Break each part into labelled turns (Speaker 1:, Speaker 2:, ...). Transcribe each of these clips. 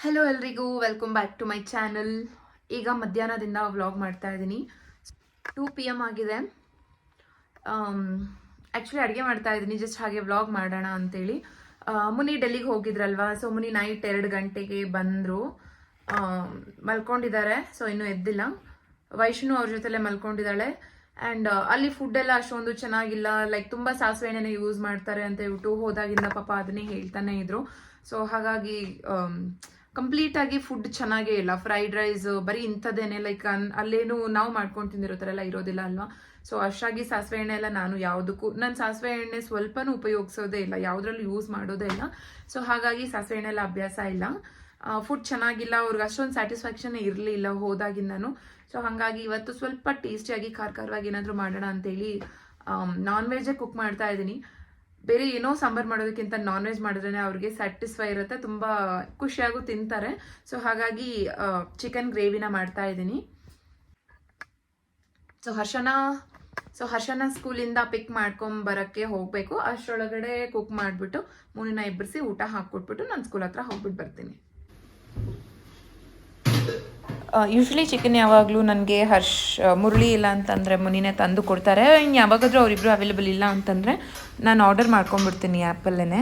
Speaker 1: Hello ಎಲ್ರಿಗೂ welcome back to my channel. ಈಗ ಮಧ್ಯಾಹ್ನದಿಂದ ವ್ಲಾಗ್ ಮಾಡ್ತಾ ಇದ್ದೀನಿ. 2 PM ಆಗಿದೆ. ಆ್ಯಕ್ಚುಲಿ ಅಡುಗೆ ಮಾಡ್ತಾ ಇದ್ದೀನಿ, ಜಸ್ಟ್ ಹಾಗೆ ವ್ಲಾಗ್ ಮಾಡೋಣ ಅಂತೇಳಿ. ಮುನಿ ಡೆಲ್ಲಿಗೆ ಹೋಗಿದ್ರಲ್ವಾ, ಸೊ ಮುನಿ ನೈಟ್ 2 ಗಂಟೆಗೆ ಬಂದರು. ಮಲ್ಕೊಂಡಿದ್ದಾರೆ, ಸೊ ಇನ್ನೂ ಎದ್ದಿಲ್ಲ. ವೈಷ್ಣು ಅವ್ರ ಜೊತೆಲೆ ಮಲ್ಕೊಂಡಿದ್ದಾಳೆ. ಆ್ಯಂಡ್ ಅಲ್ಲಿ ಫುಡ್ ಎಲ್ಲ ಅಷ್ಟೊಂದು ಚೆನ್ನಾಗಿಲ್ಲ, ಲೈಕ್ ತುಂಬ ಸಾಸಿವೆ ಎಣ್ಣೆನ ಯೂಸ್ ಮಾಡ್ತಾರೆ ಅಂತ ಹೇಳ್ಬಿಟ್ಟು ಹೋದಾಗಿಂದ ಪಾಪ ಅದನ್ನೇ ಹೇಳ್ತಾನೆ ಇದ್ರು. ಸೊ ಹಾಗಾಗಿ ಕಂಪ್ಲೀಟಾಗಿ ಫುಡ್ ಚೆನ್ನಾಗೇ ಇಲ್ಲ. ಫ್ರೈಡ್ ರೈಸ್ ಬರೀ ಇಂಥದ್ದೇನೆ, ಲೈಕ್ ಅಲ್ಲೇನು ನಾವು ಮಾಡ್ಕೊಂಡು ತಿಂದಿರೋ ಥರ ಎಲ್ಲ ಇರೋದಿಲ್ಲ ಅಲ್ವಾ. ಸೊ ಅಷ್ಟಾಗಿ ಸಾಸಿವೆ ಎಣ್ಣೆ ಎಲ್ಲ ನಾನು ಯಾವುದಕ್ಕೂ, ನಾನು ಸಾಸಿವೆ ಎಣ್ಣೆ ಸ್ವಲ್ಪನೂ ಉಪಯೋಗಿಸೋದೇ ಇಲ್ಲ, ಯಾವುದ್ರಲ್ಲೂ ಯೂಸ್ ಮಾಡೋದೇ ಇಲ್ಲ. ಸೊ ಹಾಗಾಗಿ ಸಾಸಿವೆ ಎಣ್ಣೆ ಎಲ್ಲ ಅಭ್ಯಾಸ ಇಲ್ಲ. ಫುಡ್ ಚೆನ್ನಾಗಿಲ್ಲ, ಅವ್ರಿಗೆ ಅಷ್ಟೊಂದು ಸ್ಯಾಟಿಸ್ಫ್ಯಾಕ್ಷನ್ ಇರಲಿಲ್ಲ ಹೋದಾಗಿಂದನು. ಸೊ ಹಾಗಾಗಿ ಇವತ್ತು ಸ್ವಲ್ಪ ಟೇಸ್ಟಿಯಾಗಿ ಖಾರವಾಗಿ ಏನಾದರೂ ಮಾಡೋಣ ಅಂತೇಳಿ ನಾನ್ ವೆಜ್ಜೇ ಕುಕ್ ಮಾಡ್ತಾ ಇದ್ದೀನಿ. ಬೇರೆ ಏನೋ ಸಾಂಬಾರು ಮಾಡೋದಕ್ಕಿಂತ ನಾನ್ ವೆಜ್ ಮಾಡಿದ್ರೆ ಅವ್ರಿಗೆ ಸ್ಯಾಟಿಸ್ಫೈ ಇರುತ್ತೆ, ತುಂಬ ಖುಷಿಯಾಗೂ ತಿಂತಾರೆ. ಸೊ ಹಾಗಾಗಿ ಚಿಕನ್ ಗ್ರೇವಿನ ಮಾಡ್ತಾ ಇದ್ದೀನಿ. ಸೊ ಹರ್ಷನ ಸ್ಕೂಲಿಂದ ಪಿಕ್ ಮಾಡ್ಕೊಂಬರೋಕ್ಕೆ ಹೋಗಬೇಕು. ಅಷ್ಟರೊಳಗಡೆ ಕುಕ್ ಮಾಡಿಬಿಟ್ಟು ಮುನಿನ ಎಬ್ಬರಿಸಿ ಊಟ ಹಾಕ್ಕೊಟ್ಬಿಟ್ಟು ನಾನು ಸ್ಕೂಲ್ ಹತ್ರ ಹೋಗ್ಬಿಟ್ಟು ಬರ್ತೀನಿ. ಯೂಶ್ವಲಿ ಚಿಕನ್ ಯಾವಾಗಲೂ ನನಗೆ ಮುರಳಿ ಇಲ್ಲ ಅಂತಂದರೆ ಮುನಿನೇ ತಂದು ಕೊಡ್ತಾರೆ. ಇನ್ನು ಯಾವಾಗಾದರೂ ಅವರಿಬ್ಬರು ಅವೈಲೇಬಲ್ ಇಲ್ಲ ಅಂತಂದರೆ ನಾನು ಆರ್ಡರ್ ಮಾಡ್ಕೊಂಡ್ಬಿಡ್ತೀನಿ ಆ್ಯಪಲ್ಲೇ.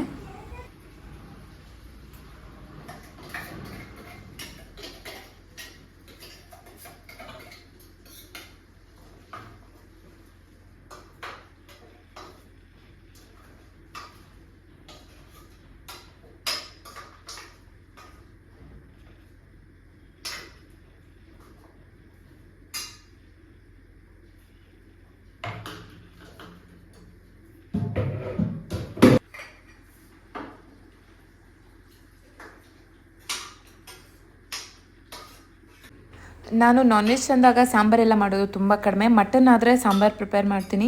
Speaker 1: ನಾನು ನಾನ್ ವೆಜ್ ತಂದಾಗ ಸಾಂಬಾರೆಲ್ಲ ಮಾಡೋದು ತುಂಬ ಕಡಿಮೆ. ಮಟನ್ ಆದರೆ ಸಾಂಬಾರು ಪ್ರಿಪೇರ್ ಮಾಡ್ತೀನಿ.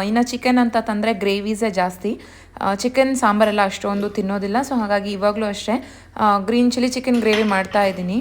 Speaker 1: ಇನ್ನು ಚಿಕನ್ ಅಂತ ತಂದರೆ ಗ್ರೇವೀಸೇ ಜಾಸ್ತಿ. ಚಿಕನ್ ಸಾಂಬಾರೆಲ್ಲ ಅಷ್ಟೊಂದು ತಿನ್ನೋದಿಲ್ಲ. ಸೊ ಹಾಗಾಗಿ ಇವಾಗಲೂ ಅಷ್ಟೇ ಗ್ರೀನ್ ಚಿಲ್ಲಿ ಚಿಕನ್ ಗ್ರೇವಿ ಮಾಡ್ತಾ ಇದ್ದೀನಿ.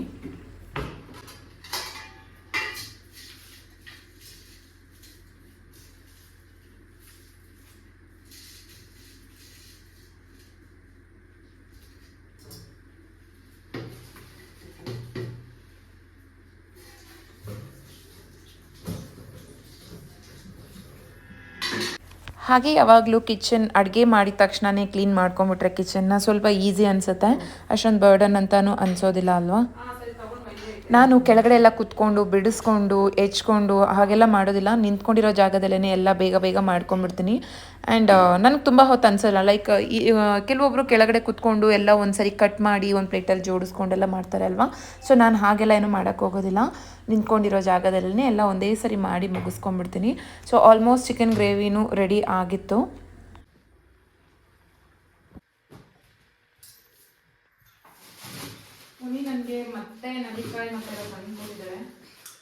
Speaker 1: ಹಾಗೆ ಯಾವಾಗಲೂ ಕಿಚನ್ ಅಡುಗೆ ಮಾಡಿದ ತಕ್ಷಣವೇ ಕ್ಲೀನ್ ಮಾಡ್ಕೊಂಬಿಟ್ರೆ ಕಿಚನ್ನ ಸ್ವಲ್ಪ ಈಸಿ ಅನಿಸುತ್ತೆ, ಅಷ್ಟೊಂದು ಬರ್ಡನ್ ಅಂತಲೂ ಅನಿಸೋದಿಲ್ಲ ಅಲ್ವಾ. ನಾನು ಕೆಳಗಡೆ ಎಲ್ಲ ಕುತ್ಕೊಂಡು ಬಿಡಿಸ್ಕೊಂಡು ಹೆಚ್ಕೊಂಡು ಹಾಗೆಲ್ಲ ಮಾಡೋದಿಲ್ಲ. ನಿಂತ್ಕೊಂಡಿರೋ ಜಾಗದಲ್ಲೇ ಎಲ್ಲ ಬೇಗ ಮಾಡ್ಕೊಂಡ್ಬಿಡ್ತೀನಿ. ಆ್ಯಂಡ್ ನನಗೆ ತುಂಬ ಹೊತ್ತು ಅನಿಸಲ್ಲ. ಲೈಕ್ ಕೆಲವೊಬ್ಬರು ಕೆಳಗಡೆ ಕುತ್ಕೊಂಡು ಎಲ್ಲ ಒಂದು ಸರಿ ಕಟ್ ಮಾಡಿ ಒಂದು ಪ್ಲೇಟಲ್ಲಿ ಜೋಡಿಸ್ಕೊಂಡೆಲ್ಲ ಮಾಡ್ತಾರೆ ಅಲ್ವಾ. ಸೊ ನಾನು ಹಾಗೆಲ್ಲ ಏನೂ ಮಾಡೋಕ್ಕೋಗೋದಿಲ್ಲ. ನಿಂತ್ಕೊಂಡಿರೋ ಜಾಗದಲ್ಲೇ ಎಲ್ಲ ಒಂದೇ ಸರಿ ಮಾಡಿ ಮುಗಿಸ್ಕೊಂಡ್ಬಿಡ್ತೀನಿ. ಸೊ ಆಲ್ಮೋಸ್ಟ್ ಚಿಕನ್ ಗ್ರೇವಿನೂ ರೆಡಿ ಆಗಿತ್ತು. ನನಗೆ ಮತ್ತೆ ನಲ್ಲಿಕಾಯಿ ಮತ್ತೆ ತಂದ್ಕೊಟ್ಟಿದ್ದಾರೆ.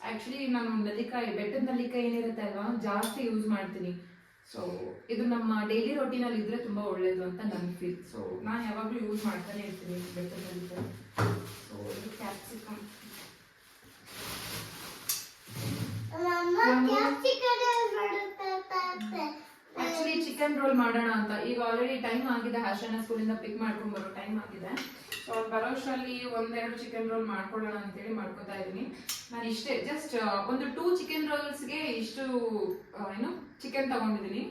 Speaker 1: ಆ್ಯಕ್ಚುಲಿ ನಾನು ನಲ್ಲಿಕಾಯಿ, ಬೆಟ್ಟದ ನಲ್ಲಿಕಾಯಿ ಏನಿರುತ್ತೆ ಅಲ್ವಾ, ಜಾಸ್ತಿ ಯೂಸ್ ಮಾಡ್ತೀನಿ. ಸೊ ಇದು ನಮ್ಮ ಡೈಲಿ ರೊಟೀನಲ್ಲಿ ಇದ್ರೆ ತುಂಬ ಒಳ್ಳೇದು ಅಂತ ನನ್ನ ಫೀಲ್. ಸೊ ನಾನು ಯಾವಾಗಲೂ ಯೂಸ್ ಮಾಡ್ತಾನೆ ಇರ್ತೀನಿ ಬೆಟ್ಟದ ನಲ್ಲಿಕಾಯಿ. ಸೊ ಇದು ಕ್ಯಾಪ್ಸಿಕಮ್. ಆ್ಯಕ್ಚುಲಿ ಚಿಕನ್ ರೋಲ್ ಮಾಡೋಣ ಅಂತ. ಈಗ ಆಲ್ರೆಡಿ ಟೈಮ್ ಆಗಿದೆ, ಹರ್ಷನ ಸ್ಕೂಲಿಂದ ಪಿಕ್ ಮಾಡ್ಕೊಂಡು ಬರೋ ಟೈಮ್ ಆಗಿದೆ. ಸೊ ಅವ್ರು ಬರೋಷ್ಟರಲ್ಲಿ 1-2 ಚಿಕನ್ ರೋಲ್ ಮಾಡ್ಕೊಳ್ಳೋಣ ಅಂತೇಳಿ ಮಾಡ್ಕೊತಾ ಇದ್ದೀನಿ. ನಾನು ಇಷ್ಟೇ ಜಸ್ಟ್ ಒಂದು 2 ಚಿಕನ್ ರೋಲ್ಸ್ಗೆ ಇಷ್ಟು ಚಿಕನ್ ತಗೊಂಡಿದ್ದೀನಿ.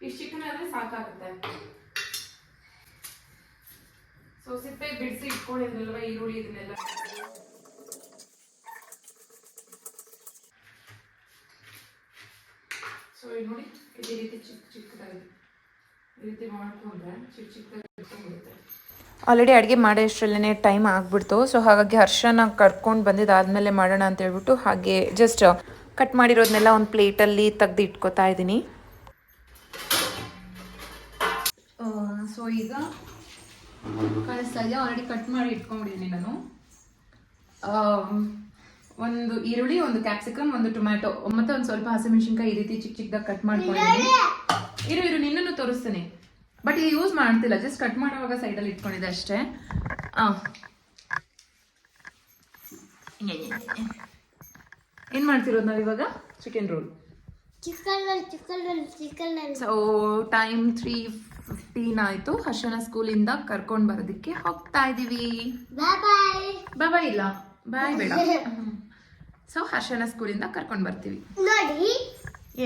Speaker 1: ಇಷ್ಟು ಚಿಕನ್ ಆದರೆ ಸಾಕಾಗುತ್ತೆ. ಸೊ ಸಿಪ್ಪೆ ಬಿಡಿಸಿ ಇಟ್ಕೊಂಡಿದ್ನಲ್ವ ಈರುಳ್ಳಿ ಇದನ್ನೆಲ್ಲ. ಸೊ ಈಗ ನೋಡಿ, ಇದೇ ರೀತಿ ಚಿಕ್ಕದಾಗಿ ಈ ರೀತಿ ಮಾಡ್ಕೊಂಡ್ರೆ ಚಿಕ್ಕದಾಗಿ ಇಟ್ಕೊಂಡ್ಬಿಡುತ್ತೆ. ಆಲ್ರೆಡಿ ಅಡುಗೆ ಮಾಡೋಷ್ಟರಲ್ಲೇ ಟೈಮ್ ಆಗಿಬಿಡ್ತು. ಸೊ ಹಾಗಾಗಿ ಹರ್ಷನ ಕರ್ಕೊಂಡು ಬಂದಿದ್ದಾದಮೇಲೆ ಮಾಡೋಣ ಅಂತ ಹೇಳ್ಬಿಟ್ಟು ಹಾಗೆ ಜಸ್ಟ್ ಕಟ್ ಮಾಡಿರೋದನ್ನೆಲ್ಲ ಒಂದು ಪ್ಲೇಟಲ್ಲಿ ತೆಗ್ದು ಇಟ್ಕೋತಾ ಇದ್ದೀನಿ. ಸೊ ಈಗ ಕಾಣಿಸ್ತಾ ಇದೆಯಾ, ಆಲ್ರೆಡಿ ಕಟ್ ಮಾಡಿ ಇಟ್ಕೊಂಡಿದ್ದೀನಿ ನಾನು. ಒಂದು ಈರುಳ್ಳಿ, ಒಂದು ಕ್ಯಾಪ್ಸಿಕಮ್, ಒಂದು ಟೊಮ್ಯಾಟೊ ಮತ್ತು ಒಂದು ಸ್ವಲ್ಪ ಹಸಿಮೆಣಸಿನ್ಕಾಯಿ ಈ ರೀತಿ ಚಿಕ್ಕದಾಗಿ ಕಟ್ ಮಾಡ್ಕೊಂಡಿದ್ದೀನಿ. ಇರು ನಿನ್ನನ್ನು ತೋರಿಸ್ತೇನೆ. ಬಟ್ ಇದು ಯೂಸ್ ಮಾಡ್ತಿಲ್ಲ, ಜಸ್ಟ್ ಕಟ್ ಮಾಡುವಾಗ ಸೈಡಲ್ಲಿ ಇಟ್ಕೊಂಡಿದ್ದೆ ಅಷ್ಟೇ. ಏನು ಮಾಡ್ತಿರೋದು ನಾವಿವಾಗ? Chicken roll. ಸೊ ಟೈಮ್ 15 ಆಯಿತು. ಹರ್ಷನ ಸ್ಕೂಲಿಂದ ಕರ್ಕೊಂಡು ಬರೋದಕ್ಕೆ ಹೋಗ್ತಾ ಇದ್ದೀವಿ. ಬಾಯ್ ಇಲ್ಲ, ಬಾಯ್ ಬೇಡ. ಸೊ ಹರ್ಷನ ಸ್ಕೂಲಿಂದ ಕರ್ಕೊಂಡು ಬರ್ತೀವಿ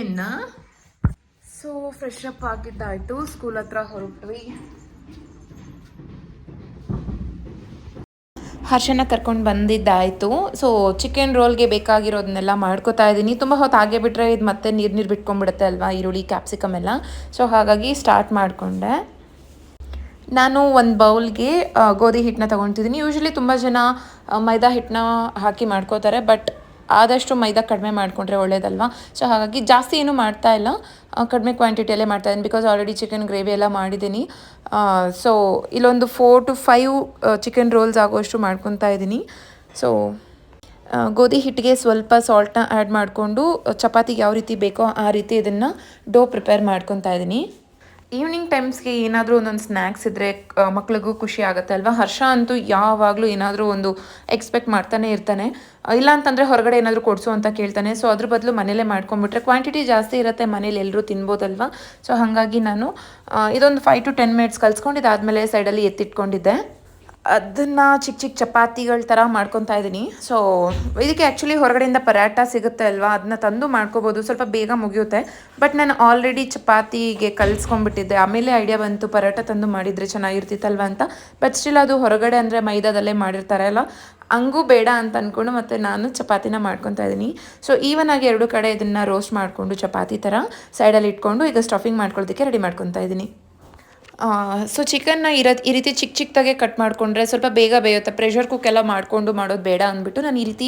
Speaker 1: ಏನ. ಸೊ ಫ್ರೆಶ್ ಅಪ್ ಆಗಿದ್ದಾಯಿತು, ಸ್ಕೂಲ್ ಹತ್ರ ಹೊರಟ್ವಿ. ಹರ್ಷನ ಕರ್ಕೊಂಡು ಬಂದಿದ್ದಾಯಿತು. ಸೊ ಚಿಕನ್ ರೋಲ್ಗೆ ಬೇಕಾಗಿರೋದನ್ನೆಲ್ಲ ಮಾಡ್ಕೋತಾ ಇದ್ದೀನಿ. ತುಂಬ ಹೊತ್ತು ಹಾಗೆ ಬಿಟ್ಟರೆ ಇದು ಮತ್ತೆ ನೀರು ಬಿಟ್ಕೊಂಡ್ಬಿಡುತ್ತೆ ಅಲ್ವಾ, ಈರುಳ್ಳಿ ಕ್ಯಾಪ್ಸಿಕಮ್ ಎಲ್ಲ. ಸೊ ಹಾಗಾಗಿ ಸ್ಟಾರ್ಟ್ ಮಾಡಿಕೊಂಡೆ. ನಾನು ಒಂದು ಬೌಲ್ಗೆ ಗೋಧಿ ಹಿಟ್ಟನ್ನ ತೊಗೊತಿದ್ದೀನಿ. ಯೂಶ್ವಲಿ ತುಂಬ ಜನ ಮೈದಾ ಹಿಟ್ಟನ್ನ ಹಾಕಿ ಮಾಡ್ಕೋತಾರೆ, ಬಟ್ ಆದಷ್ಟು ಮೈದಾ ಕಡಿಮೆ ಮಾಡಿಕೊಂಡ್ರೆ ಒಳ್ಳೇದಲ್ವಾ. ಸೊ ಹಾಗಾಗಿ ಜಾಸ್ತಿ ಏನೂ ಮಾಡ್ತಾ ಇಲ್ಲ, ಕಡಿಮೆ ಕ್ವಾಂಟಿಟಿಯಲ್ಲೇ ಮಾಡ್ತಾಯಿದ್ದೀನಿ. ಬಿಕಾಸ್ ಆಲ್ರೆಡಿ ಚಿಕನ್ ಗ್ರೇವಿ ಎಲ್ಲ ಮಾಡಿದ್ದೀನಿ. ಸೊ ಇಲ್ಲೊಂದು 4 to 5 ಚಿಕನ್ ರೋಲ್ಸ್ ಆಗೋಷ್ಟು ಮಾಡ್ಕೊತಾ ಇದ್ದೀನಿ. ಸೊ ಗೋಧಿ ಹಿಟ್ಟಿಗೆ ಸ್ವಲ್ಪ ಸಾಲ್ಟ್ನ ಆ್ಯಡ್ ಮಾಡಿಕೊಂಡು ಚಪಾತಿಗೆ ಯಾವ ರೀತಿ ಬೇಕೋ ಆ ರೀತಿ ಇದನ್ನು ಡೋ ಪ್ರಿಪೇರ್ ಮಾಡ್ಕೊತಾ ಇದ್ದೀನಿ. ಈವ್ನಿಂಗ್ ಟೈಮ್ಸ್ಗೆ ಏನಾದರೂ ಒಂದೊಂದು ಸ್ನ್ಯಾಕ್ಸ್ ಇದ್ದರೆ ಮಕ್ಳಿಗೂ ಖುಷಿ ಆಗುತ್ತೆ ಅಲ್ವಾ. ಹರ್ಷ ಅಂತೂ ಯಾವಾಗಲೂ ಏನಾದರೂ ಒಂದು ಎಕ್ಸ್ಪೆಕ್ಟ್ ಮಾಡ್ತಾನೆ ಇರ್ತಾನೆ. ಇಲ್ಲ ಅಂತಂದರೆ ಹೊರಗಡೆ ಏನಾದರೂ ಕೊಡಿಸು ಅಂತ ಕೇಳ್ತಾನೆ. ಸೊ ಅದ್ರ ಬದಲು ಮನೇಲೇ ಮಾಡ್ಕೊಂಬಿಟ್ರೆ ಕ್ವಾಂಟಿಟಿ ಜಾಸ್ತಿ ಇರುತ್ತೆ, ಮನೇಲಿ ಎಲ್ಲರೂ ತಿನ್ಬೋದಲ್ವಾ. ಸೊ ಹಾಗಾಗಿ ನಾನು ಇದೊಂದು 5 to 10 minutes ಕಲಿಸ್ಕೊಂಡು ಇದಾದಮೇಲೆ ಸೈಡಲ್ಲಿ ಎತ್ತಿಟ್ಕೊಂಡಿದ್ದೆ. ಅದನ್ನು ಚಿಕ್ಕ ಚಿಕ್ಕ ಚಪಾತಿಗಳ ಥರ ಮಾಡ್ಕೊತಾ ಇದ್ದೀನಿ. ಸೊ ಇದಕ್ಕೆ ಆ್ಯಕ್ಚುಲಿ ಹೊರಗಡೆಯಿಂದ ಪರಾಟ ಸಿಗುತ್ತೆ ಅಲ್ವಾ, ಅದನ್ನ ತಂದು ಮಾಡ್ಕೋಬೋದು, ಸ್ವಲ್ಪ ಬೇಗ ಮುಗಿಯುತ್ತೆ. ಬಟ್ ನಾನು ಆಲ್ರೆಡಿ ಚಪಾತಿಗೆ ಕಲಿಸ್ಕೊಂಡ್ಬಿಟ್ಟಿದ್ದೆ. ಆಮೇಲೆ ಐಡಿಯಾ ಬಂತು ಪರಾಟ ತಂದು ಮಾಡಿದರೆ ಚೆನ್ನಾಗಿರ್ತಿತ್ತಲ್ವ ಅಂತ. ಬಟ್ ಸ್ಟಿಲ್ ಅದು ಹೊರಗಡೆ ಅಂದರೆ ಮೈದಾದಲ್ಲೇ ಮಾಡಿರ್ತಾರೆ ಅಲ್ಲ, ಹಂಗೂ ಬೇಡ ಅಂತ ಅಂದ್ಕೊಂಡು ಮತ್ತು ನಾನು ಚಪಾತಿನ ಮಾಡ್ಕೊತಾ ಇದ್ದೀನಿ. ಸೊ ಈವನಾಗಿ 2 ಕಡೆ ಇದನ್ನು ರೋಸ್ಟ್ ಮಾಡಿಕೊಂಡು ಚಪಾತಿ ಥರ ಸೈಡಲ್ಲಿ ಇಟ್ಕೊಂಡು ಈಗ ಸ್ಟಫಿಂಗ್ ಮಾಡ್ಕೊಳ್ಳೋದಕ್ಕೆ ರೆಡಿ ಮಾಡ್ಕೊತಾ ಇದ್ದೀನಿ. ಸೊ ಚಿಕನ್ನ ಈ ರೀತಿ ಚಿಕ್ಕ ಚಿಕ್ಕದಾಗೆ ಕಟ್ ಮಾಡಿಕೊಂಡ್ರೆ ಸ್ವಲ್ಪ ಬೇಗ ಬೇಯುತ್ತೆ. ಪ್ರೆಷರ್ ಕುಕ್ಕೆಲ್ಲ ಮಾಡಿಕೊಂಡು ಮಾಡೋದು ಬೇಡ ಅಂದ್ಬಿಟ್ಟು ನಾನು ಈ ರೀತಿ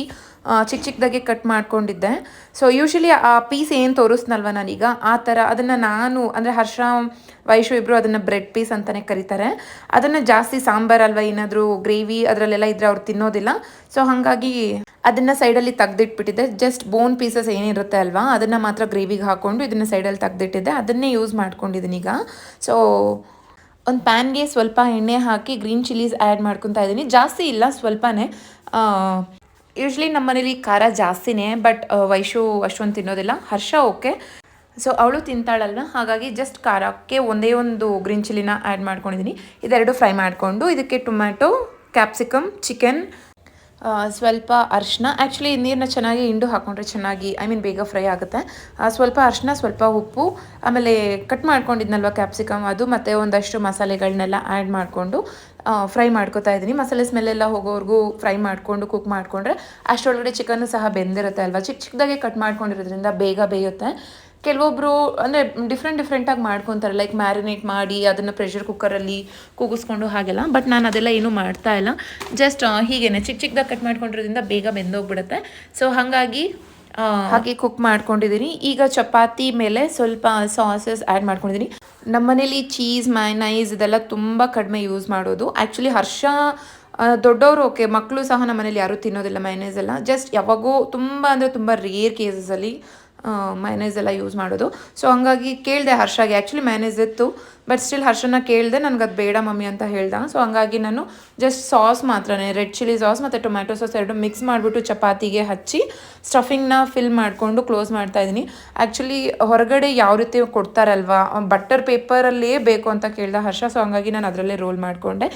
Speaker 1: ಚಿಕ್ಕ ಚಿಕ್ಕದಾಗೆ ಕಟ್ ಮಾಡ್ಕೊಂಡಿದ್ದೆ. ಸೊ ಯೂಶ್ವಲಿ ಆ ಪೀಸ್ ಏನು ತೋರಿಸ್ನಲ್ವ ನಾನೀಗ, ಆ ಥರ ಅದನ್ನು ನಾನು ಅಂದರೆ ಹರ್ಷ ವೈಶು ಇಬ್ಬರು ಅದನ್ನು ಬ್ರೆಡ್ ಪೀಸ್ ಅಂತಲೇ ಕರೀತಾರೆ. ಅದನ್ನು ಜಾಸ್ತಿ ಸಾಂಬಾರಲ್ವ, ಏನಾದರೂ ಗ್ರೇವಿ ಅದರಲ್ಲೆಲ್ಲ ಇದ್ದರೆ ಅವ್ರು ತಿನ್ನೋದಿಲ್ಲ. ಸೊ ಹಾಗಾಗಿ ಅದನ್ನು ಸೈಡಲ್ಲಿ ತೆಗ್ದಿಟ್ಬಿಟ್ಟಿದ್ದೆ. ಜಸ್ಟ್ ಬೋನ್ ಪೀಸಸ್ ಏನಿರುತ್ತೆ ಅಲ್ವಾ, ಅದನ್ನು ಮಾತ್ರ ಗ್ರೇವಿಗೆ ಹಾಕ್ಕೊಂಡು ಇದನ್ನು ಸೈಡಲ್ಲಿ ತೆಗ್ದಿಟ್ಟಿದ್ದೆ. ಅದನ್ನೇ ಯೂಸ್ ಮಾಡ್ಕೊಂಡಿದ್ದೀನಿ ಈಗ. ಸೊ ಒಂದು ಪ್ಯಾನ್ಗೆ ಸ್ವಲ್ಪ ಎಣ್ಣೆ ಹಾಕಿ ಗ್ರೀನ್ ಚಿಲ್ಲೀಸ್ ಆ್ಯಡ್ ಮಾಡ್ಕೊತಾ ಇದ್ದೀನಿ. ಜಾಸ್ತಿ ಇಲ್ಲ, ಸ್ವಲ್ಪನೇ. ಯೂಶ್ವಲಿ ನಮ್ಮ ಮನೇಲಿ ಖಾರ ಜಾಸ್ತಿನೇ, ಬಟ್ ವೈಶು ಅಷ್ಟೊಂದು ತಿನ್ನೋದಿಲ್ಲ. ಹರ್ಷ ಓಕೆ, ಸೊ ಅವಳು ತಿಂತಾಳಲ್ವ, ಹಾಗಾಗಿ ಜಸ್ಟ್ ಖಾರಕ್ಕೆ ಒಂದೇ ಒಂದು ಗ್ರೀನ್ ಚಿಲ್ಲಿನ ಆ್ಯಡ್ ಮಾಡ್ಕೊಂಡಿದ್ದೀನಿ. ಇದೆರಡು ಫ್ರೈ ಮಾಡಿಕೊಂಡು ಇದಕ್ಕೆ ಟೊಮ್ಯಾಟೊ, ಕ್ಯಾಪ್ಸಿಕಮ್, ಚಿಕನ್, ಸ್ವಲ್ಪ ಅರಿಶಿನ. ಆ್ಯಕ್ಚುಲಿ ನೀರನ್ನ ಚೆನ್ನಾಗಿ ಹಿಂಡು ಹಾಕ್ಕೊಂಡ್ರೆ ಚೆನ್ನಾಗಿ ಬೇಗ ಫ್ರೈ ಆಗುತ್ತೆ. ಸ್ವಲ್ಪ ಅರಿಶಿನ, ಸ್ವಲ್ಪ ಉಪ್ಪು, ಆಮೇಲೆ ಕಟ್ ಮಾಡ್ಕೊಂಡಿದ್ನಲ್ವ ಕ್ಯಾಪ್ಸಿಕಮ್ ಅದು, ಮತ್ತು ಒಂದಷ್ಟು ಮಸಾಲೆಗಳನ್ನೆಲ್ಲ ಆ್ಯಡ್ ಮಾಡಿಕೊಂಡು ಫ್ರೈ ಮಾಡ್ಕೊತಾ ಇದ್ದೀನಿ. ಮಸಾಲೆ ಸ್ಮೆಲ್ಲೆಲ್ಲ ಹೋಗೋವರೆಗೂ ಫ್ರೈ ಮಾಡಿಕೊಂಡು ಕುಕ್ ಮಾಡಿಕೊಂಡ್ರೆ ಅಷ್ಟರೊಳಗಡೆ ಚಿಕನ್ನು ಸಹ ಬೆಂದಿರುತ್ತೆ ಅಲ್ವಾ. ಚಿಕ್ಕ ಚಿಕ್ಕದಾಗೆ ಕಟ್ ಮಾಡ್ಕೊಂಡಿರೋದ್ರಿಂದ ಬೇಗ ಬೇಯುತ್ತೆ. ಕೆಲವೊಬ್ಬರು ಅಂದರೆ ಡಿಫ್ರೆಂಟಾಗಿ ಮಾಡ್ಕೊತಾರೆ, ಲೈಕ್ ಮ್ಯಾರಿನೇಟ್ ಮಾಡಿ ಅದನ್ನು ಪ್ರೆಷರ್ ಕುಕ್ಕರಲ್ಲಿ ಕೂಗಿಸ್ಕೊಂಡು ಹಾಗೆಲ್ಲ. ಬಟ್ ನಾನು ಅದೆಲ್ಲ ಏನೂ ಮಾಡ್ತಾ ಇಲ್ಲ. ಜಸ್ಟ್ ಹೀಗೇನೆ ಚಿಕ್ಕ ಚಿಕ್ಕದಾಗಿ ಕಟ್ ಮಾಡ್ಕೊಂಡಿರೋದ್ರಿಂದ ಬೇಗ ಬೆಂದೋಗ್ಬಿಡುತ್ತೆ. ಸೊ ಹಾಗಾಗಿ ಹಾಗೆ ಕುಕ್ ಮಾಡ್ಕೊಂಡಿದ್ದೀನಿ. ಈಗ ಚಪಾತಿ ಮೇಲೆ ಸ್ವಲ್ಪ ಸಾಸಸ್ ಆ್ಯಡ್ ಮಾಡ್ಕೊಂಡಿದ್ದೀನಿ. ನಮ್ಮ ಮನೇಲಿ ಚೀಸ್, ಮೈನೈಸ್ ಇದೆಲ್ಲ ತುಂಬ ಕಡಿಮೆ ಯೂಸ್ ಮಾಡೋದು. ಆ್ಯಕ್ಚುಲಿ ಹರ್ಷ ದೊಡ್ಡವರು ಓಕೆ, ಮಕ್ಕಳು ಸಹ ನಮ್ಮ ಮನೇಲಿ ಯಾರೂ ತಿನ್ನೋದಿಲ್ಲ ಮೈನೈಸ್ ಎಲ್ಲ. ಜಸ್ಟ್ ಯಾವಾಗೋ ತುಂಬ ರೇರ್ ಕೇಸಸಲ್ಲಿ ಮೈನೈಸ್ ಎಲ್ಲ ಯೂಸ್ ಮಾಡೋದು. ಸೊ ಹಂಗಾಗಿ ಕೇಳಿದೆ ಹರ್ಷಗೆ. ಆ್ಯಕ್ಚುಲಿ ಮೈನೈಸ್ ಇತ್ತು, ಬಟ್ ಸ್ಟಿಲ್ ಹರ್ಷನ ಕೇಳಿದೆ, ನನಗೆ ಅದು ಬೇಡ ಮಮ್ಮಿ ಅಂತ ಹೇಳ್ದೆ. ಸೊ ಹಂಗಾಗಿ ನಾನು ಜಸ್ಟ್ ಸಾಸ್ ಮಾತ್ರನೇ, ರೆಡ್ ಚಿಲ್ಲಿ ಸಾಸ್ ಮತ್ತು ಟೊಮ್ಯಾಟೊ ಸಾಸ್ ಎರಡು ಮಿಕ್ಸ್ ಮಾಡಿಬಿಟ್ಟು ಚಪಾತಿಗೆ ಹಚ್ಚಿ ಸ್ಟಫಿಂಗ್ನ ಫಿಲ್ ಮಾಡಿಕೊಂಡು ಕ್ಲೋಸ್ ಮಾಡ್ತಾಯಿದ್ದೀನಿ. ಆ್ಯಕ್ಚುಲಿ ಹೊರಗಡೆ ಯಾವ ರೀತಿ ಕೊಡ್ತಾರಲ್ವಾ, ಬಟರ್ ಪೇಪರಲ್ಲೇ ಬೇಕು ಅಂತ ಕೇಳ್ದೆ ಹರ್ಷ. ಸೊ ಹಂಗಾಗಿ ನಾನು ಅದರಲ್ಲೇ ರೋಲ್ ಮಾಡಿಕೊಂಡೆ.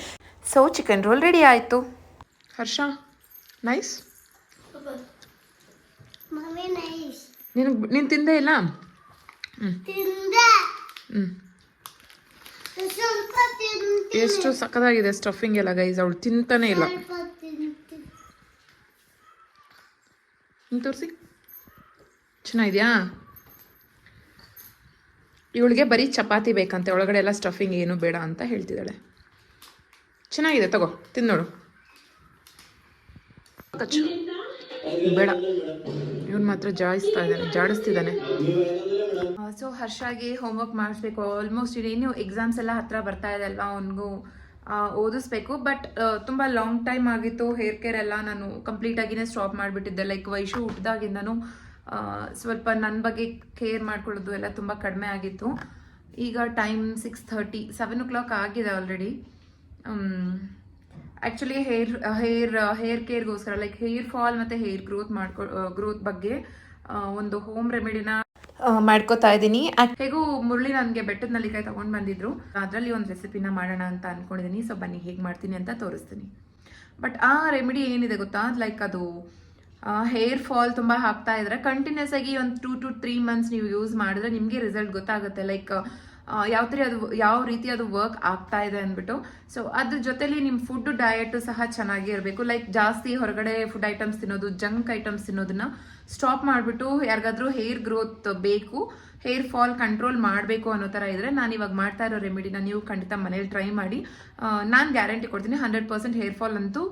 Speaker 1: ಸೊ ಚಿಕನ್ ರೋಲ್ ರೆಡಿ ಆಯಿತು. ಹರ್ಷ ನೈಸ್. ನೀನು ತಿಂದೇ ಇಲ್ಲ? ಎಷ್ಟು ಸಕ್ಕತ್ತಾಗಿದೆ ಸ್ಟಫಿಂಗ್ ಎಲ್ಲ ಗೈಸ್. ಅವಳು ತಿಂತಾನೆ ಇಲ್ಲ. ತೋರಿಸಿ, ಚೆನ್ನಾಗಿದೆಯಾ? ಇವಳಿಗೆ ಬರೀ ಚಪಾತಿ ಬೇಕಂತೆ, ಒಳಗಡೆ ಎಲ್ಲ ಸ್ಟಫಿಂಗ್ ಏನು ಬೇಡ ಅಂತ ಹೇಳ್ತಿದ್ದಾಳೆ. ಚೆನ್ನಾಗಿದೆ, ತಗೋ ತಿನ್ನೋಡು. ಬೇಡ, ಇವನು ಮಾತ್ರ ಜಾಡಿಸ್ತಿದ್ದಾನೆ. ಸೊ ಹರ್ಷಾಗೆ ಹೋಮ್ವರ್ಕ್ ಮಾಡಿಸ್ಬೇಕು. ಆಲ್ಮೋಸ್ಟ್ ಇನ್ನೇನು ಎಕ್ಸಾಮ್ಸ್ ಎಲ್ಲ ಹತ್ರ ಬರ್ತಾ ಇದೆ ಅಲ್ವಾ, ಅವನಿಗೂ ಓದಿಸ್ಬೇಕು. ಬಟ್ ತುಂಬ ಲಾಂಗ್ ಟೈಮ್ ಆಗಿತ್ತು. ಹೇರ್ ಕೇರ್ ಎಲ್ಲ ನಾನು ಕಂಪ್ಲೀಟಾಗಿಯೇ ಸ್ಟಾಪ್ ಮಾಡಿಬಿಟ್ಟಿದ್ದೆ. ಲೈಕ್ ವೈಶು ಹುಟ್ಟಿದಾಗಿಂದನೂ ಸ್ವಲ್ಪ ನನ್ನ ಬಗ್ಗೆ ಕೇರ್ ಮಾಡ್ಕೊಳ್ಳೋದು ಎಲ್ಲ ತುಂಬ ಕಡಿಮೆ ಆಗಿತ್ತು. ಈಗ ಟೈಮ್ 6:30, 7 o'clock ಆಗಿದೆ ಆಲ್ರೆಡಿ. ಆ್ಯಕ್ಚುಲಿ ಹೇರ್ ಕೇರ್ಗೋಸ್ಕರ, ಲೈಕ್ ಹೇರ್ ಫಾಲ್ ಮತ್ತು ಹೇರ್ ಗ್ರೋತ್ ಬಗ್ಗೆ ಒಂದು ಹೋಮ್ ರೆಮಿಡಿನ ಮಾಡ್ಕೋತಾ ಇದ್ದೀನಿ. ಹೇಗೂ ಮುರಳಿ ನನಗೆ ಬೆಟ್ಟದ ನಲ್ಲಿಕಾಯಿ ತೊಗೊಂಡು ಬಂದಿದ್ರು, ಅದರಲ್ಲಿ ಒಂದು ರೆಸಿಪಿನ ಮಾಡೋಣ ಅಂತ ಅಂದ್ಕೊಂಡಿದ್ದೀನಿ. ಸೊ ಬನ್ನಿ ಹೇಗೆ ಮಾಡ್ತೀನಿ ಅಂತ ತೋರಿಸ್ತೀನಿ. ಬಟ್ ಆ ರೆಮಿಡಿ ಏನಿದೆ ಗೊತ್ತಾ, ಲೈಕ್ ಅದು ಹೇರ್ ಫಾಲ್ ತುಂಬ ಆಗ್ತಾ ಇದ್ರೆ ಕಂಟಿನ್ಯೂಸ್ ಆಗಿ ಒಂದು 2 to 3 months ನೀವು ಯೂಸ್ ಮಾಡಿದ್ರೆ ನಿಮಗೆ ರಿಸಲ್ಟ್ ಗೊತ್ತಾಗುತ್ತೆ. ಲೈಕ್ ಯಾವ ರೀತಿ ಅದು ವರ್ಕ್ ಆಗ್ತಾ ಇದೆ ಅಂದ್ಬಿಟ್ಟು. ಸೊ ಅದ್ರ ಜೊತೆಲಿ ನಿಮ್ಮ ಫುಡ್ ಡಯಟ್ ಸಹ ಚೆನ್ನಾಗಿ ಇರಬೇಕು. ಲೈಕ್ ಜಾಸ್ತಿ ಹೊರಗಡೆ ಫುಡ್ ಐಟಮ್ಸ್ ತಿನ್ನೋದು, ಜಂಕ್ ಐಟಮ್ಸ್ ತಿನ್ನೋದನ್ನ ಸ್ಟಾಪ್ ಮಾಡಿಬಿಟ್ಟು ಯಾರಿಗಾದ್ರೂ ಹೇರ್ ಗ್ರೋತ್ ಬೇಕು, ಹೇರ್ ಫಾಲ್ ಕಂಟ್ರೋಲ್ ಮಾಡಬೇಕು ಅನ್ನೋ ಥರ ಇದ್ರೆ ನಾನು ಇವಾಗ ಮಾಡ್ತಾ ಇರೋ ರೆಮಿಡಿನ ನೀವು ಖಂಡಿತ ಮನೇಲಿ ಟ್ರೈ ಮಾಡಿ. ನಾನು ಗ್ಯಾರಂಟಿ ಕೊಡ್ತೀನಿ 100% ಹೇರ್ ಫಾಲ್ ಅಂತೂ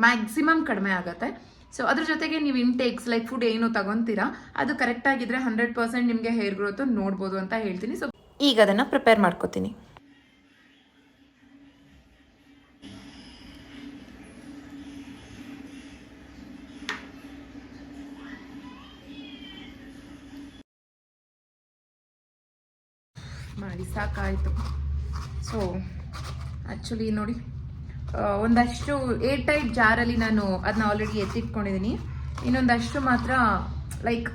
Speaker 1: ಮ್ಯಾಕ್ಸಿಮಮ್ ಕಡಿಮೆ ಆಗುತ್ತೆ. ಸೊ ಅದ್ರ ಜೊತೆಗೆ ನೀವು ಇಂಟೇಕ್ಸ್ ಲೈಕ್ ಫುಡ್ ಏನು ತಗೊಂತೀರಾ ಅದು ಕರೆಕ್ಟ್ ಆಗಿದ್ರೆ 100% ನಿಮಗೆ ಹೇರ್ ಗ್ರೋತ್ ನೋಡ್ಬೋದು ಅಂತ ಹೇಳ್ತೀನಿ. ಸೊ ಈಗ ಅದನ್ನು ಪ್ರಿಪೇರ್ ಮಾಡ್ಕೋತೀನಿ. ಮಾಡಿ ಸಾಕಾಯಿತು. ಸೊ ಆ್ಯಕ್ಚುಲಿ ನೋಡಿ, ಒಂದಷ್ಟು ಏರ್ ಟೈಟ್ ಜಾರಲ್ಲಿ ನಾನು ಅದನ್ನ ಆಲ್ರೆಡಿ ಎತ್ತಿಟ್ಕೊಂಡಿದ್ದೀನಿ. ಇನ್ನೊಂದಷ್ಟು ಮಾತ್ರ ಲೈಕ್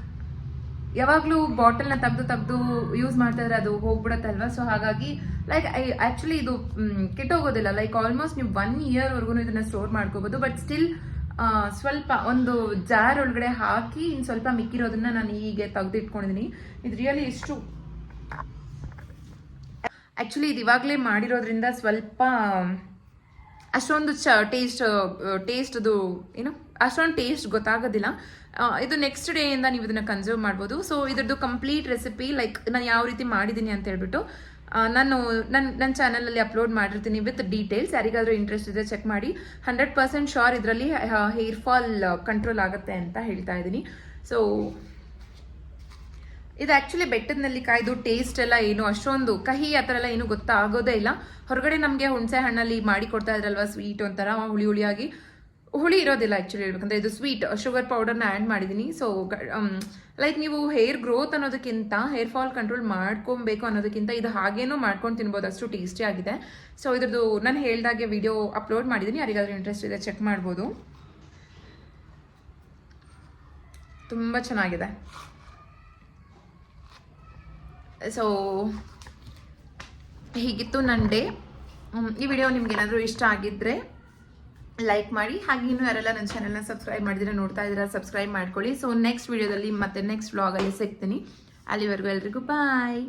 Speaker 1: ಯಾವಾಗಲೂ ಬಾಟಲ್ನ ತೆಗೆದು ಯೂಸ್ ಮಾಡ್ತಾ ಇದ್ರೆ ಅದು ಹೋಗ್ಬಿಡತ್ತಲ್ವ. ಸೊ ಹಾಗಾಗಿ ಲೈಕ್ ಆ್ಯಕ್ಚುಲಿ ಇದು ಕೆಟ್ಟೋಗೋದಿಲ್ಲ. ಲೈಕ್ ಆಲ್ಮೋಸ್ಟ್ ನೀವು 1 yearವರೆಗೂ ಇದನ್ನ ಸ್ಟೋರ್ ಮಾಡ್ಕೋಬೋದು. ಬಟ್ ಸ್ಟಿಲ್ ಸ್ವಲ್ಪ ಒಂದು ಜಾರ್ ಒಳಗಡೆ ಹಾಕಿ ಇನ್ನು ಸ್ವಲ್ಪ ಮಿಕ್ಕಿರೋದನ್ನ ನಾನು ಹೀಗೆ ತೆಗೆದಿಟ್ಕೊಂಡಿದ್ದೀನಿ. ಇದು ರಿಯಲಿ ಎಷ್ಟು ಆ್ಯಕ್ಚುಲಿ ಇದು ಇವಾಗಲೇ ಮಾಡಿರೋದ್ರಿಂದ ಸ್ವಲ್ಪ ಅಷ್ಟೊಂದು ಟೇಸ್ಟ್ದು ಏನು ಅಷ್ಟೊಂದು ಟೇಸ್ಟ್ ಗೊತ್ತಾಗೋದಿಲ್ಲ. ಇದು ನೆಕ್ಸ್ಟ್ ಡೇಯಿಂದ ನೀವು ಇದನ್ನು ಕನ್ಸ್ಯೂಮ್ ಮಾಡ್ಬೋದು. ಸೊ ಇದ್ರದ್ದು ಕಂಪ್ಲೀಟ್ ರೆಸಿಪಿ ಲೈಕ್ ನಾನು ಯಾವ ರೀತಿ ಮಾಡಿದ್ದೀನಿ ಅಂತ ಹೇಳ್ಬಿಟ್ಟು ನಾನು ನನ್ನ ಚಾನಲಲ್ಲಿ ಅಪ್ಲೋಡ್ ಮಾಡಿರ್ತೀನಿ ವಿತ್ ಡೀಟೇಲ್ಸ್. ಯಾರಿಗಾದ್ರೂ ಇಂಟ್ರೆಸ್ಟ್ ಇದೆ ಚೆಕ್ ಮಾಡಿ. 100% ಶೋರ್ ಇದರಲ್ಲಿ ಹೇರ್ ಫಾಲ್ ಕಂಟ್ರೋಲ್ ಆಗುತ್ತೆ ಅಂತ ಹೇಳ್ತಾ ಇದ್ದೀನಿ. ಸೊ ಇದು ಆ್ಯಕ್ಚುಲಿ ಬೆಟ್ಟದ ನೆಲ್ಲಿಕಾಯ್ದು ಟೇಸ್ಟ್ ಎಲ್ಲ ಏನು ಅಷ್ಟೊಂದು ಕಹಿ ಆ ಥರ ಎಲ್ಲ ಏನು ಗೊತ್ತಾಗೋದೇ ಇಲ್ಲ. ಹೊರಗಡೆ ನಮಗೆ ಹುಣಸೆ ಹಣ್ಣಲ್ಲಿ ಮಾಡಿ ಕೊಡ್ತಾ ಇದ್ರಲ್ವ ಸ್ವೀಟ್ ಒಂಥರ ಹುಳಿಯಾಗಿ, ಹುಳಿ ಇರೋದಿಲ್ಲ ಆ್ಯಕ್ಚುಲಿ ಹೇಳ್ಬೇಕಂದ್ರೆ. ಇದು ಸ್ವೀಟ್ ಶುಗರ್ ಪೌಡರ್ನ ಆ್ಯಡ್ ಮಾಡಿದ್ದೀನಿ. ಸೊ ಲೈಕ್ ನೀವು ಹೇರ್ ಗ್ರೋತ್ ಅನ್ನೋದಕ್ಕಿಂತ ಹೇರ್ ಫಾಲ್ ಕಂಟ್ರೋಲ್ ಮಾಡ್ಕೊಬೇಕು ಅನ್ನೋದಕ್ಕಿಂತ ಇದು ಹಾಗೇನೂ ಮಾಡ್ಕೊಂಡು ತಿನ್ಬೋದು, ಅಷ್ಟು ಟೇಸ್ಟಿ ಆಗಿದೆ. ಸೊ ಇದ್ರದ್ದು ನಾನು ಹೇಳ್ದಾಗೆ ವಿಡಿಯೋ ಅಪ್ಲೋಡ್ ಮಾಡಿದ್ದೀನಿ, ಯಾರಿಗಾದ್ರೂ ಇಂಟ್ರೆಸ್ಟ್ ಇದೆ ಚೆಕ್ ಮಾಡ್ಬೋದು. ತುಂಬ ಚೆನ್ನಾಗಿದೆ. ಸೊ ಹೀಗಿತ್ತು ನನ್ನ ಡೇ. ಈ ವಿಡಿಯೋ ನಿಮ್ಗೆ ಏನಾದರೂ ಇಷ್ಟ ಆಗಿದ್ದರೆ ಲೈಕ್ ಮಾಡಿ. ಹಾಗೆ ಇನ್ನೂ ಯಾರೆಲ್ಲ ನನ್ನ ಚಾನಲ್ನ ಸಬ್ಸ್ಕ್ರೈಬ್ ಮಾಡಿದ್ರೆ ನೋಡ್ತಾ ಇದ್ದೀರಾ ಸಬ್ಸ್ಕ್ರೈಬ್ ಮಾಡ್ಕೊಳ್ಳಿ. ಸೊ ನೆಕ್ಸ್ಟ್ ವಿಡಿಯೋದಲ್ಲಿ ಮತ್ತೆ ನೆಕ್ಸ್ಟ್ ವ್ಲಾಗಲ್ಲಿ ಸಿಗ್ತೀನಿ. ಅಲ್ಲಿವರೆಗೂ ಎಲ್ರಿಗೂ ಬಾಯ್.